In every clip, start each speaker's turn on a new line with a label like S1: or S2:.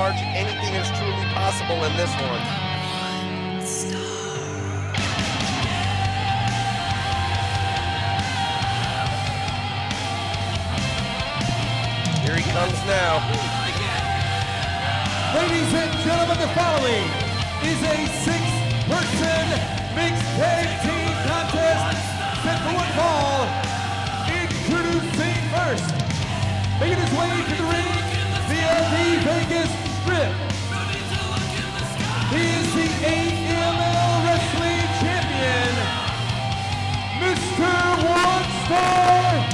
S1: charge. Anything is truly possible in this one. Here he comes now.
S2: Ladies and gentlemen, the following is a 6-person mixed tag team contest set for one fall. Introducing first, making his way to the ring via the Vegas Strip. He is the AML Wrestling Champion, Mr. One Star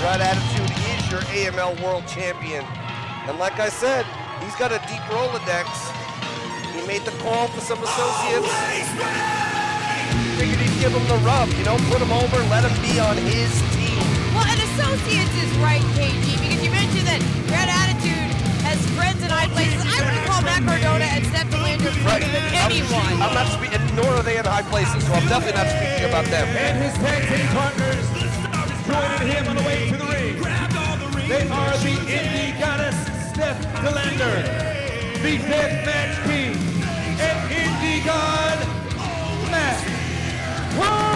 S1: Red Attitude is your AML World Champion. And like I said, he's got a deep Rolodex. He made the call to some associates. Figured he'd give him the rub, you know, put him over, let him be on his team.
S3: Well, and associates is right, KG, because you mentioned that Red Attitude has friends in high places. I wouldn't call Matt Cardona and Steph friends than anyone.
S1: I'm not speaking, nor are they in high places, so I'm definitely not speaking about them.
S2: And his tag team partners joining him on the way to the ring. They are the Indie Goddess, Steph Delander, the Deathmatch King, and Indie God, Matt Cardona.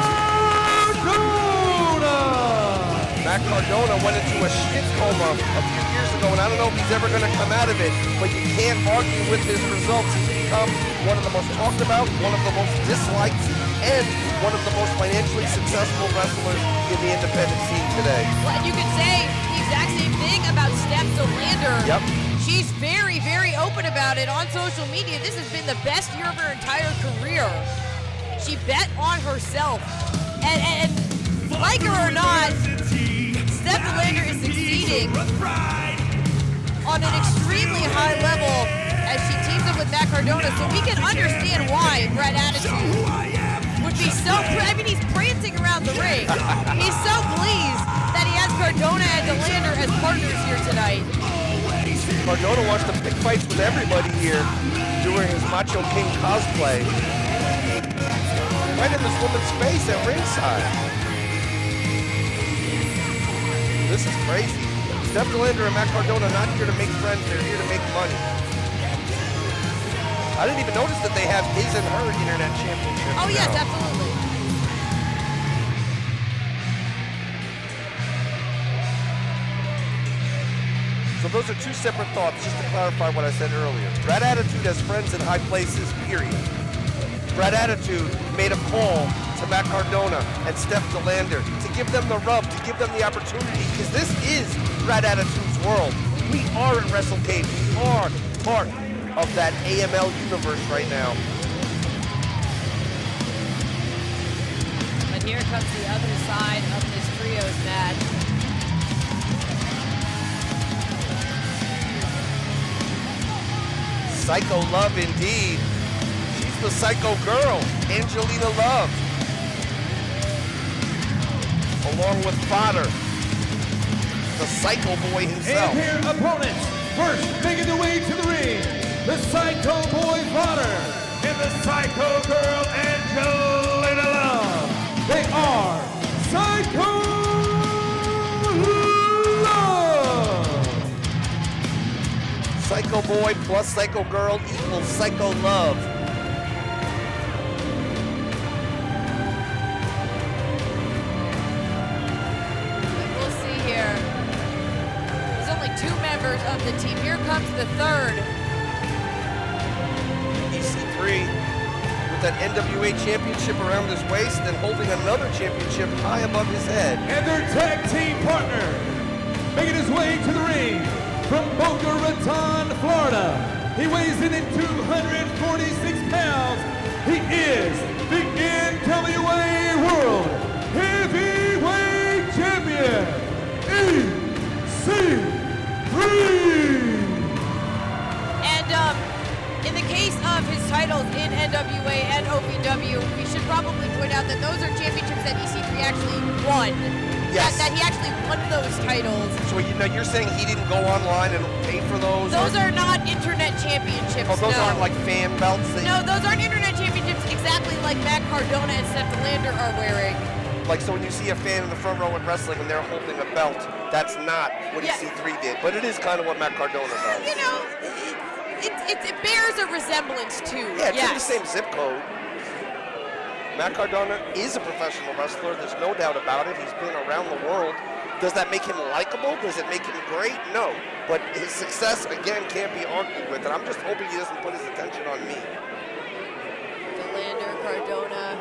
S1: Matt Cardona went into a shit coma a few years ago, and I don't know if he's ever going to come out of it, but you can't argue with his results. He's become one of the most talked about, one of the most disliked, and one of the most financially successful wrestlers in the independent scene today.
S3: Well, and you could say the exact same thing about Steph Delander.
S1: Yep.
S3: She's very, very open about it on social media. This has been the best year of her entire career. She bet on herself. And like her or not, Steph Delander is succeeding on an extremely high level as she teams up with Matt Cardona. So we can understand why Red Attitude would be so, I mean, he's prancing around the ring. He's so pleased that he has Cardona and Delander as partners here tonight.
S1: Cardona wants to pick fights with everybody here doing his Macho King cosplay. Right in this woman's face at ringside. This is crazy. Steph Delander and Matt Cardona not here to make friends, they're here to make money. I didn't even notice that they have his and her internet championship.
S3: Oh yeah, definitely.
S1: So those are two separate thoughts, just to clarify what I said earlier. Red Attitude has friends in high places, period. Red Attitude made a call to Matt Cardona and Steph Delander to give them the rub, to give them the opportunity, because this is Red Attitude's world. We are at WrestleCade. We are part of that AML universe right now.
S3: But here comes the other side of this trios match.
S1: Psycho Love indeed. She's the psycho girl, Angelina Love. Along with Fodder, the psycho boy himself.
S2: And here opponents, first making their way to the ring, the Psycho Boy Fodder and the Psycho Girl Angelina Love. They are Psycho Love.
S1: Psycho Boy plus Psycho Girl equals Psycho Love.
S3: We'll see here. There's only 2 members of the team. Here comes the third.
S1: EC3 with that NWA championship around his waist and holding another championship high above his head.
S2: And their tag team partner, making his way to the ring from Boca Raton, Florida. He weighs in at 246 pounds. He is the NWA World Heavyweight Champion, EC3.
S3: And in the case of his titles in NWA and OVW, we should probably point out that those are championships that EC3 actually won.
S1: Yes.
S3: That he actually won those titles.
S1: So you're saying he didn't go online and pay for those?
S3: Those are not internet championships.
S1: Oh, those
S3: no.
S1: aren't like fan belts?
S3: No, those aren't internet championships exactly like Matt Cardona and Steph Delander are wearing.
S1: Like, so when you see a fan in the front row in wrestling and they're holding a belt, that's not what EC3 did. But it is kind of what Matt Cardona does.
S3: You know, it bears a resemblance too.
S1: Yeah, it's in the same zip code. Matt Cardona is a professional wrestler. There's no doubt about it. He's been around the world. Does that make him likable? Does it make him great? No. But his success, again, can't be argued with. And I'm just hoping he doesn't put his attention on me.
S3: Delander, Cardona,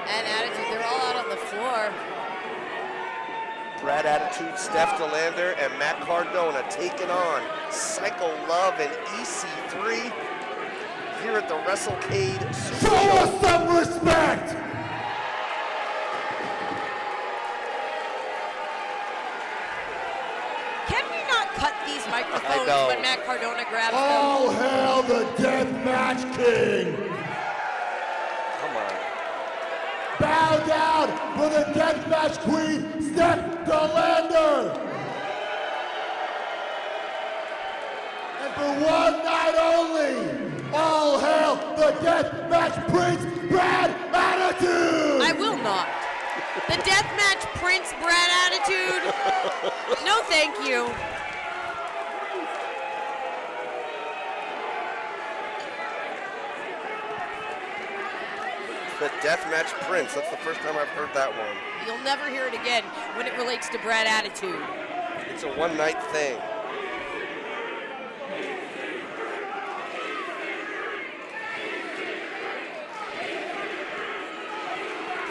S3: and Attitude, they're all out on the floor.
S1: Brad Attitude, Steph Delander, and Matt Cardona taking on Psycho Love and EC3 here at the WrestleCade Super
S2: Show
S1: Show.
S2: us some respect!
S3: Can we not cut these microphones
S1: know.
S3: when Matt Cardona grabs them?
S2: All hail the Deathmatch King!
S1: Come on.
S2: Bow down for the Deathmatch Queen, Steph Delander! And for one night only, all hail the Deathmatch Prince, Brad Attitude!
S3: I will not. The Deathmatch Prince Brad Attitude? No, thank you.
S1: The Deathmatch Prince. That's the first time I've heard that one.
S3: You'll never hear it again when it relates to Brad Attitude.
S1: It's a one-night thing.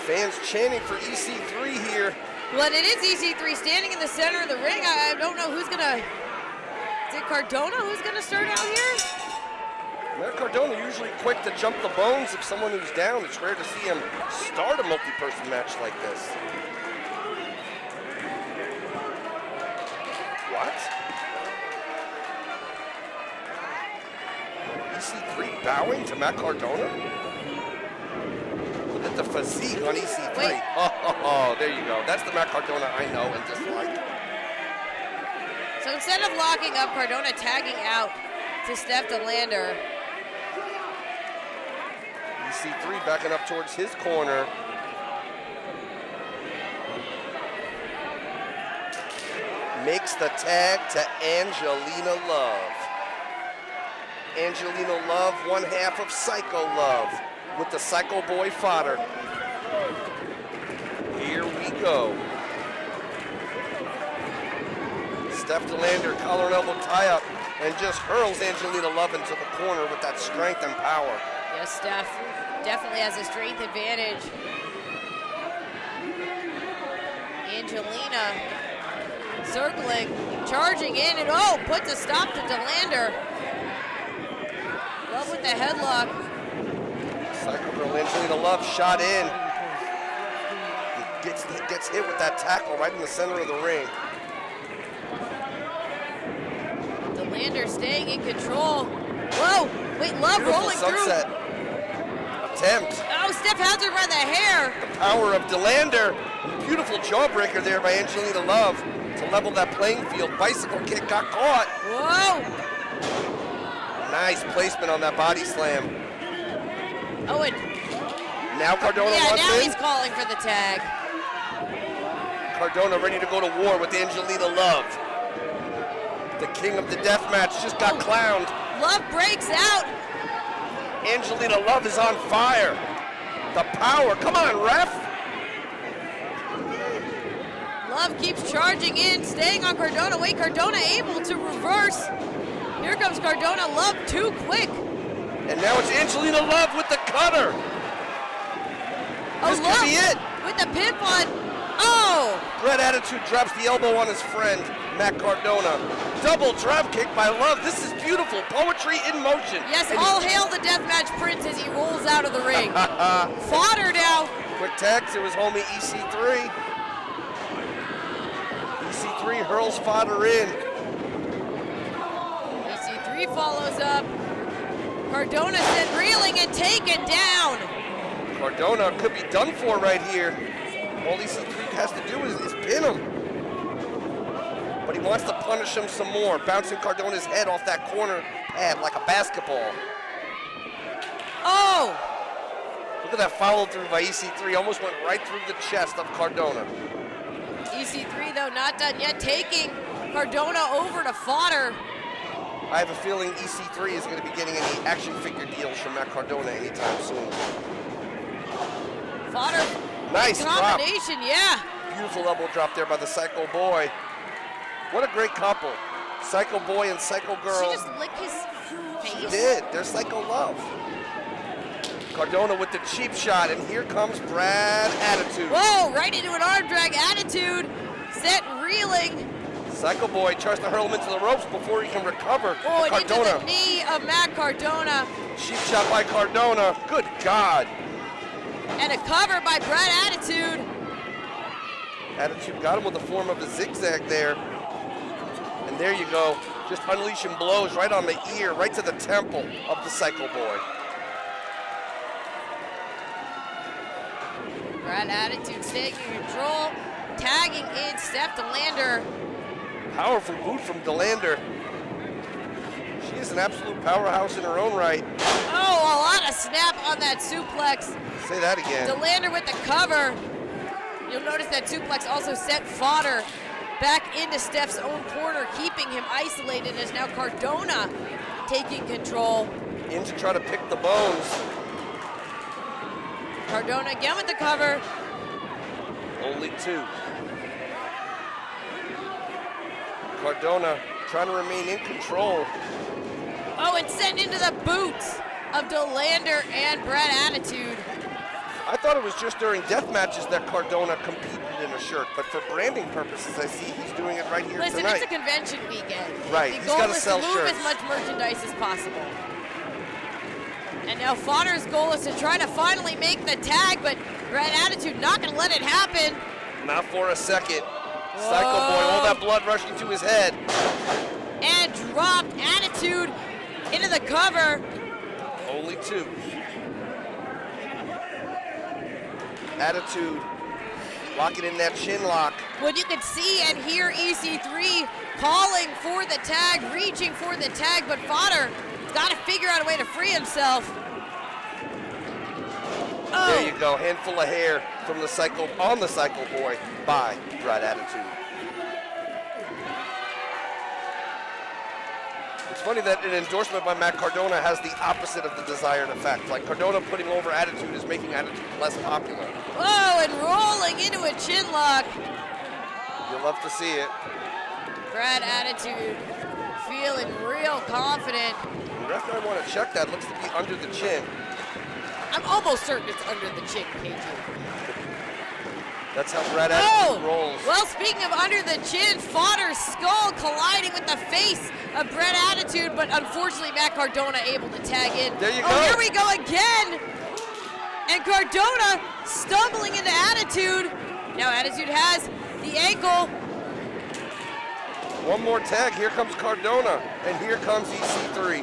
S1: Fans chanting for EC3 here.
S3: Well, and it is EC3 standing in the center of the ring. I don't know who's gonna. Is it Cardona who's gonna start out here?
S1: Matt Cardona usually quick to jump the bones of someone who's down. It's rare to see him start a multi-person match like this. What? EC3 bowing to Matt Cardona? Look at the physique on EC3.
S3: Wait.
S1: Oh, there you go. That's the Matt Cardona I know and dislike.
S3: So instead of locking up, Cardona tagging out to Steph Delander.
S1: EC3 backing up towards his corner. Makes the tag to Angelina Love. Angelina Love, one half of Psycho Love with the Psycho Boy Fodder. Here we go. Steph Delander, collar and elbow tie-up, and just hurls Angelina Love into the corner with that strength and power.
S3: Yes, Steph definitely has a strength advantage. Angelina circling, charging in, and puts a stop to Delander. Love with the headlock.
S1: Psycho Girl Angelina Love shot in. He gets hit with that tackle right in the center of the ring.
S3: Delander staying in control. Whoa, wait, Love
S1: Beautiful
S3: rolling
S1: sunset attempt.
S3: through. Oh, Steph has her by the hair.
S1: The power of Delander. Beautiful jawbreaker there by Angelina Love to level that playing field. Bicycle kick got caught.
S3: Whoa.
S1: Nice placement on that body slam.
S3: Oh, and
S1: Now Cardona wants
S3: now
S1: in.
S3: he's calling for the tag.
S1: Cardona ready to go to war with Angelina Love. The king of the death match just got clowned.
S3: Love breaks out.
S1: Angelina Love is on fire. The power. Come on, ref.
S3: Love keeps charging in, staying on Cardona. Wait, Cardona able to reverse. Here comes Cardona. Love too quick.
S1: And now it's Angelina Love with the cutter. This could be it.
S3: With the pinfall. Oh!
S1: Brad Attitude drops the elbow on his friend, Matt Cardona. Double drop kick by Love. This is beautiful. Poetry in motion.
S3: Yes,
S1: And
S3: all hail the Deathmatch Prince as he rolls out of the ring. Fodder now.
S1: Quick tag to his homie EC3. EC3 hurls Fodder in.
S3: EC3 follows up. Cardona sent reeling and taken down.
S1: Cardona could be done for right here. All EC3 has to do is pin him. But he wants to punish him some more, bouncing Cardona's head off that corner pad like a basketball.
S3: Oh!
S1: Look at that follow through by EC3. Almost went right through the chest of Cardona.
S3: EC3, though, not done yet, taking Cardona over to Fodder.
S1: I have a feeling EC3 is going to be getting any action figure deals from Matt Cardona anytime soon.
S3: Fodder,
S1: nice
S3: combination,
S1: drop.
S3: Yeah.
S1: Beautiful elbow drop there by the Psycho Boy. What a great couple. Psycho Boy and Psycho Girl.
S3: She just licked his face.
S1: She did. They're Psycho Love. Cardona with the cheap shot, and here comes Brad Attitude.
S3: Whoa, right into an arm drag. Attitude set reeling.
S1: Psycho Boy tries to hurl him into the ropes before he can recover.
S3: Oh, and
S1: Cardona.
S3: into the knee of Matt Cardona.
S1: Cheap shot by Cardona. Good God.
S3: And a cover by Brad Attitude.
S1: Attitude got him with the form of a zigzag there. And there you go. Just unleashing blows right on the ear, right to the temple of the Psycho Boy.
S3: Brad Attitude taking control, tagging in Steph DeLander.
S1: Powerful boot from DeLander. She is an absolute powerhouse in her own right.
S3: Oh, a lot of snap on that suplex.
S1: Say that again.
S3: DeLander with the cover. You'll notice that suplex also sent Fodder back into Steph's own corner, keeping him isolated as now Cardona taking control.
S1: In to try to pick the bones.
S3: Cardona again with the cover.
S1: Only two. Cardona trying to remain in control.
S3: Oh, and sent into the boots of DeLander and Brad Attitude.
S1: I thought it was just during death matches that Cardona competed in a shirt, but for branding purposes, I see he's doing it right here
S3: Listen,
S1: tonight.
S3: it's a convention weekend.
S1: Right,
S3: The
S1: he's
S3: goal
S1: got to
S3: is
S1: sell
S3: to move
S1: shirts.
S3: as much merchandise as possible. And now Fodder's goal is to try to finally make the tag, but Brad Attitude not going to let it happen.
S1: Not for a second. Psycho Boy, all that blood rushing to his head.
S3: And dropped Attitude into the cover.
S1: Only two. Attitude locking in that chin lock.
S3: When you could see and hear EC3 calling for the tag, reaching for the tag, but Fodder got to figure out a way to free himself. Oh.
S1: There you go, handful of hair from the Psycho on the Psycho Boy by Brad Attitude. It's funny that an endorsement by Matt Cardona has the opposite of the desired effect. Like Cardona putting over Attitude is making Attitude less popular.
S3: Oh, and rolling into a chin lock.
S1: You'll love to see it.
S3: Brad Attitude feeling real confident.
S1: The referee I want to check that. Looks to be under the chin.
S3: I'm almost certain it's under the chin, KG.
S1: That's how Brad Attitude rolls.
S3: Well, speaking of under the chin, Fodder's skull colliding with the face of Brad Attitude, but unfortunately Matt Cardona able to tag in.
S1: There you go.
S3: Oh, here we go again. And Cardona stumbling into Attitude. Now Attitude has the ankle.
S1: One more tag. Here comes Cardona, and here comes EC3.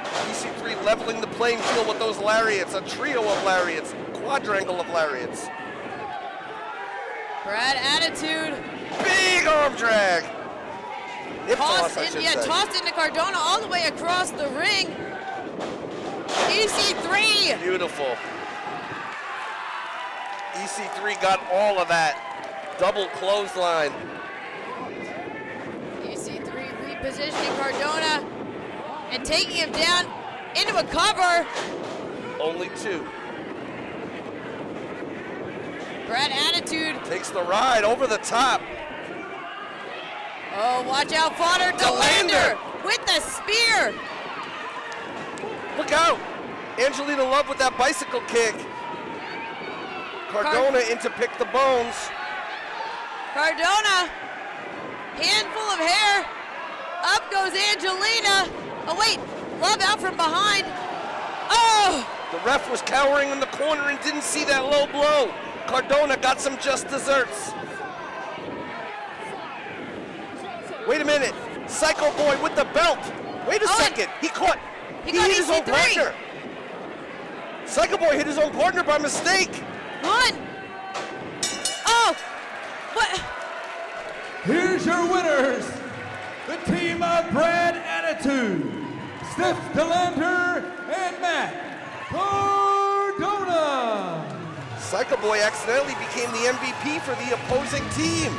S1: EC3 leveling the playing field with those lariats, a trio of lariats, quadrangle of lariats.
S3: Brad Attitude.
S1: Big arm drag. Hip toss, I should say.
S3: Tossed into Cardona all the way across the ring. EC3.
S1: Beautiful. EC3 got all of that. Double clothesline.
S3: EC3 repositioning Cardona and taking him down into a cover.
S1: Only two.
S3: Brad Attitude.
S1: Takes the ride over the top.
S3: Oh, watch out, Fodder. DeLander with the spear.
S1: Look out. Angelina Love with that bicycle kick. Cardona in to pick the bones.
S3: Cardona, handful of hair. Up goes Angelina. Oh, wait, Love out from behind. Oh!
S1: The ref was cowering in the corner and didn't see that low blow. Cardona got some just desserts. Wait a minute. Psycho Boy with the belt. Wait a second. He hit his own partner. Psycho Boy hit his own partner by mistake.
S3: One. Oh! What?
S2: Here's your winners, the team of Brad Attitude, Steph DeLander and Matt Cardona.
S1: Psycho Boy accidentally became the MVP for the opposing team.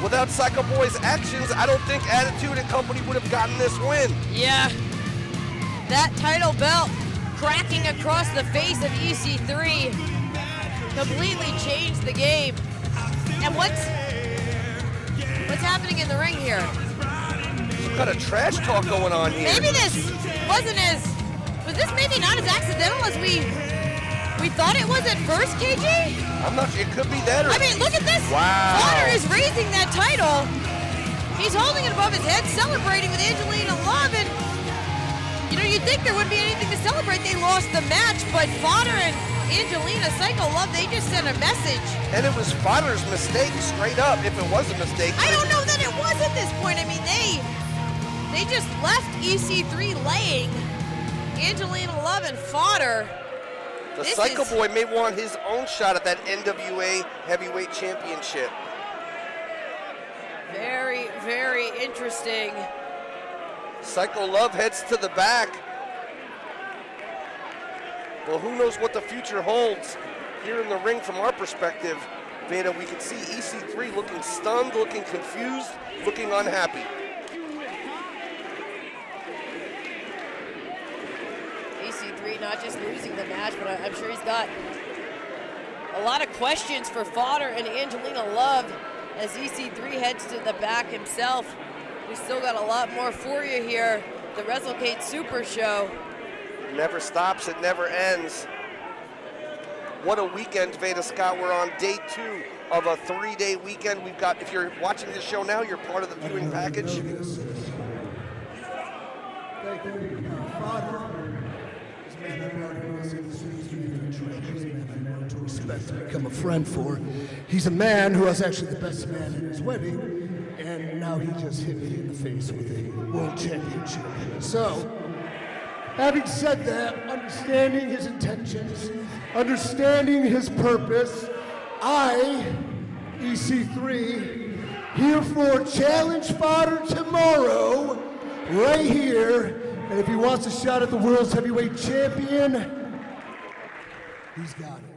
S1: Without Psycho Boy's actions, I don't think Attitude and company would have gotten this win.
S3: Yeah. That title belt cracking across the face of EC3 completely changed the game. And what's happening in the ring here?
S1: Some kind of trash talk going on here.
S3: Maybe this wasn't was this maybe not as accidental as we thought it was at first, KJ?
S1: I'm not sure, it could be that or...
S3: I mean, look at this.
S1: Wow.
S3: Fodder is raising that title. He's holding it above his head, celebrating with Angelina Love, and you know, you'd think there wouldn't be anything to celebrate. They lost the match, but Fodder and Angelina, Psycho Love, they just sent a message.
S1: And it was Fodder's mistake, straight up, if it was a mistake.
S3: I don't know that it was at this point. I mean, they just left EC3 laying. Angelina Love and Fodder.
S1: The Psycho Boy may want his own shot at that NWA Heavyweight Championship.
S3: Very, very interesting.
S1: Psycho Love heads to the back. Well, who knows what the future holds here in the ring from our perspective. Veda, we can see EC3 looking stunned, looking confused, looking unhappy.
S3: EC3 not just losing the match, but I'm sure he's got a lot of questions for Fodder and Angelina Love as EC3 heads to the back himself. We still got a lot more for you here. The WrestleCade Super Show.
S1: It never stops, it never ends. What a weekend, Veda Scott. We're on day 2 of a 3-day weekend. We've got, if you're watching this show now, you're part of the viewing package.
S4: Thank you. Fodder is a man I've known since he was a man I've learned to respect and become a friend for. He's a man who was actually the best man at his wedding, and now he just hit me in the face with a world championship. So, having said that, understanding his intentions, understanding his purpose, I, EC3, herefore challenge Fodder tomorrow, right here, and if he wants a shot at the world's heavyweight champion, he's got it.